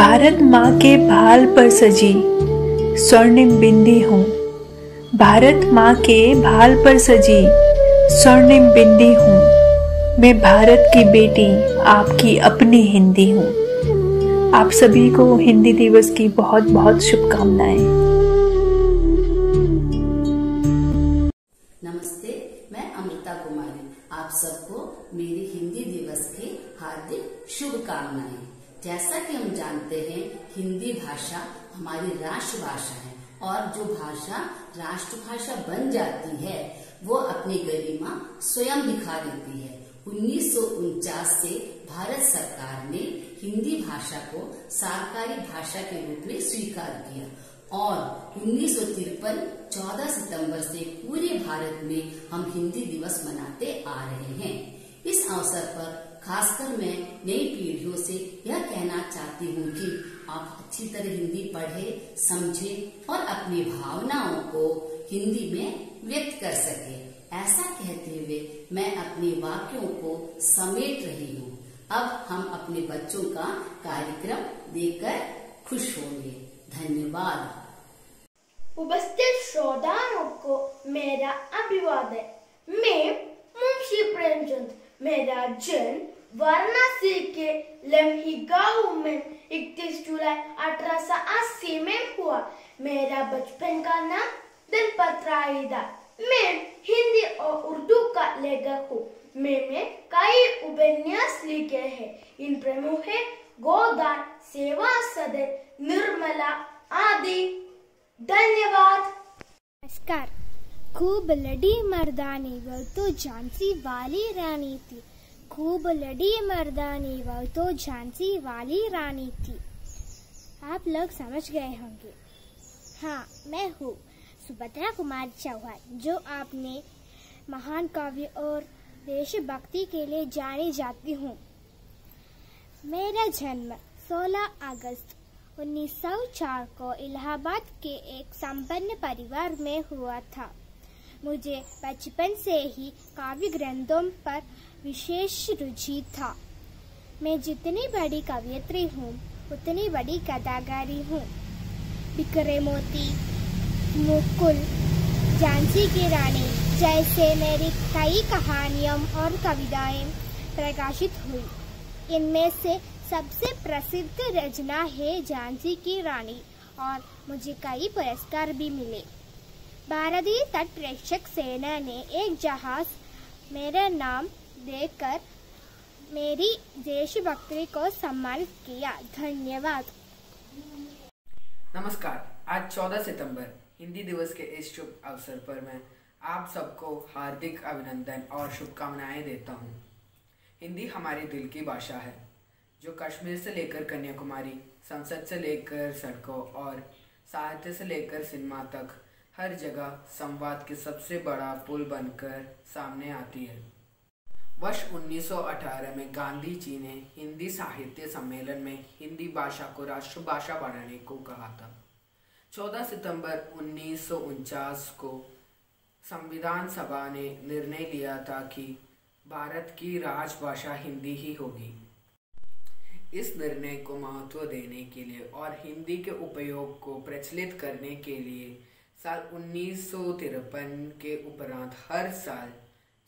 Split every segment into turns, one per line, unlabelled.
भारत माँ के भाल पर सजी स्वर्णिम बिंदी हूँ। भारत माँ के भाल पर सजी स्वर्णिम बिंदी हूँ। मैं भारत की बेटी, आपकी अपनी हिंदी हूँ। आप सभी को हिंदी दिवस की बहुत बहुत शुभकामनाएं।
नमस्ते, मैं अमृता कुमारी। आप सबको मेरी हिंदी दिवस की हार्दिक शुभकामनाएं। जैसा कि हम जानते हैं, हिंदी भाषा हमारी राष्ट्रभाषा है और जो भाषा राष्ट्रभाषा बन जाती है वो अपनी गरिमा स्वयं दिखा देती है। 1949 से भारत सरकार ने हिंदी भाषा को सरकारी भाषा के रूप में स्वीकार किया और 1953 14 सितंबर से पूरे भारत में हम हिंदी दिवस मनाते आ रहे हैं। इस अवसर पर खासकर मैं नई पीढ़ियों से यह कहना चाहती हूँ कि आप अच्छी तरह हिंदी पढ़ें, समझें और अपनी भावनाओं को हिंदी में व्यक्त कर सकें। ऐसा कहते हुए मैं अपने वाक्यों को समेट रही हूँ। अब हम अपने बच्चों का कार्यक्रम देखकर खुश होंगे। धन्यवाद।
उपस्थित श्रोताओं को मेरा अभिवादन। मैं मुंशी प्रेमचंद। मेरा जन्म वाराणसी के लम्ही गांव में 31 जुलाई 1880 में हुआ। मेरा बचपन का नाम दलपत राय था। मैं हिंदी और उर्दू का लेखक हूँ। मैंने कई उपन्यास लिखे हैं। इन प्रमुख है गोदान, सेवा सदन, निर्मला आदि। धन्यवाद।
नमस्कार। खूब लड़ी मर्दानी वो तो झांसी वाली रानी थी। खूब लड़ी मर्दानी वो तो झांसी वाली रानी थी। आप लोग समझ गए होंगे। हाँ, मैं हूँ सुभद्रा कुमारी चौहान, जो आपने महान कवि और देशभक्ति के लिए जानी जाती हूँ। मेरा जन्म 16 अगस्त 1904 को इलाहाबाद के एक संपन्न परिवार में हुआ था। मुझे बचपन से ही काव्य ग्रंथों पर विशेष रुचि था। मैं जितनी बड़ी कवयित्री हूँ उतनी बड़ी कथाकारी हूँ। बिखरे मोती, मुकुल, झांसी की रानी जैसे मेरी कई कहानियाँ और कविताएं प्रकाशित हुई। इनमें से सबसे प्रसिद्ध रचना है झांसी की रानी और मुझे कई पुरस्कार भी मिले। भारतीय तट रक्षक सेना ने एक जहाज मेरा नाम देकर मेरी देशभक्ति को सम्मानित किया। धन्यवाद।
नमस्कार। आज 14 सितंबर हिंदी दिवस के इस शुभ अवसर पर मैं आप सबको हार्दिक अभिनंदन और शुभकामनाएं देता हूं। हिंदी हमारे दिल की भाषा है, जो कश्मीर से लेकर कन्याकुमारी, संसद से लेकर सड़कों और साहित्य से लेकर सिनेमा तक हर जगह संवाद के सबसे बड़ा पुल बनकर सामने आती है। वर्ष 1918 में गांधी जी ने हिंदी साहित्य सम्मेलन में हिंदी भाषा को राष्ट्रभाषा बनाने को कहा था। 14 सितंबर 1949 को संविधान सभा ने निर्णय लिया था कि भारत की राजभाषा हिंदी ही होगी। इस निर्णय को महत्व देने के लिए और हिंदी के उपयोग को प्रचलित करने के लिए साल 1953 के उपरांत हर साल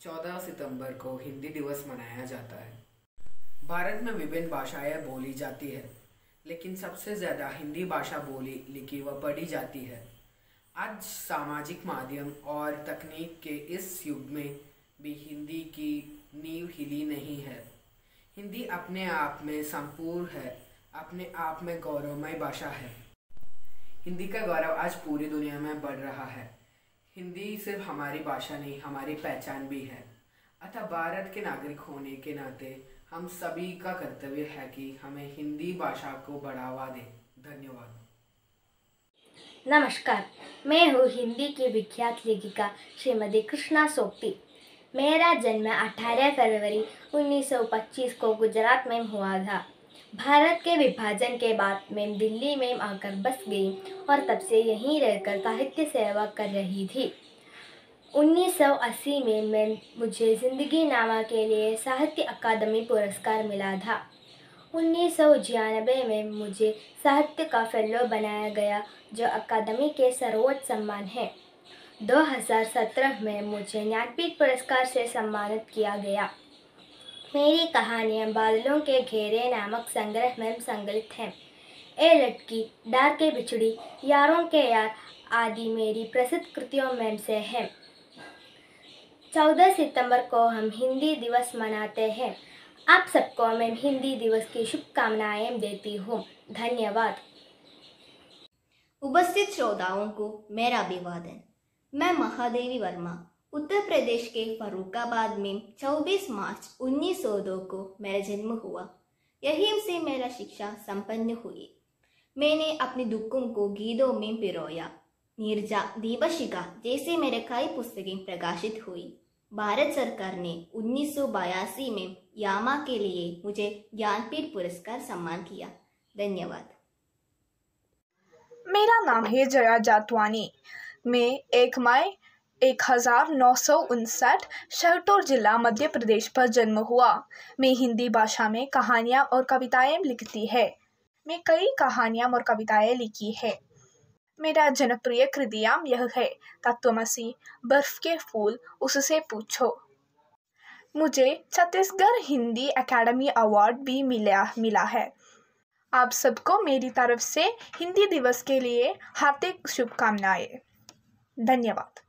14 सितंबर को हिंदी दिवस मनाया जाता है। भारत में विभिन्न भाषाएं बोली जाती है, लेकिन सबसे ज़्यादा हिंदी भाषा बोली, लिखी व पढ़ी जाती है। आज सामाजिक माध्यम और तकनीक के इस युग में भी हिंदी की नींव हिली नहीं है। हिंदी अपने आप में संपूर्ण है, अपने आप में गौरवमय भाषा है। हिंदी का गौरव आज पूरी दुनिया में बढ़ रहा है। हिंदी सिर्फ हमारी भाषा नहीं, हमारी पहचान भी है। अतः भारत के नागरिक होने के नाते हम सभी का कर्तव्य है कि हमें हिंदी भाषा को बढ़ावा दें। धन्यवाद।
नमस्कार, मैं हूँ हिंदी की विख्यात लेखिका श्रीमती कृष्णा सोपती। मेरा जन्म 18 फरवरी 1925 को गुजरात में हुआ था। भारत के विभाजन के बाद मैं दिल्ली में आकर बस गई और तब से यहीं रहकर साहित्य सेवा कर रही थी। 1980 में मुझे जिंदगी नामा के लिए साहित्य अकादमी पुरस्कार मिला था। 1996 में मुझे साहित्य का फेलो बनाया गया, जो अकादमी के सर्वोच्च सम्मान है। 2017 में मुझे ज्ञानपीठ पुरस्कार से सम्मानित किया गया। मेरी कहानियाँ बादलों के घेरे नामक संग्रह में संकलित हैं। ए लटकी, डार के बिछड़ी, यारों के यार आदि मेरी प्रसिद्ध कृतियों में से हैं। 14 सितंबर को हम हिंदी दिवस मनाते हैं। आप सबको मैं हिंदी दिवस की शुभकामनाएं देती हूँ। धन्यवाद।
उपस्थित श्रोताओं को मेरा अभिवादन। मैं महादेवी वर्मा उत्तर प्रदेश के फर्रुखाबाद में 24 मार्च 1902 को मेरा जन्म हुआ। यहीं से मेरा शिक्षा संपन्न हुई। मैंने अपने दुखों को गीतों में पिरोया। नीरजा, दीपशिखा जैसे मेरे कई पुस्तकें प्रकाशित हुई। भारत सरकार ने 1982 में यामा के लिए मुझे ज्ञानपीठ पुरस्कार सम्मान किया। धन्यवाद।
मेरा नाम है जया जातवानी। मैं 1 मई 1959 शहडोल जिला मध्य प्रदेश पर जन्म हुआ। मैं हिंदी भाषा में कहानियाँ और कविताएं लिखती है। मैं कई कहानियाँ और कविताएं लिखी है। मेरा जनप्रिय कृतियाँ यह है: तत्वमसी, बर्फ के फूल, उससे पूछो। मुझे छत्तीसगढ़ हिंदी अकादमी अवार्ड भी मिला है। आप सबको मेरी तरफ से हिंदी दिवस के लिए हार्दिक शुभकामनाएं। धन्यवाद।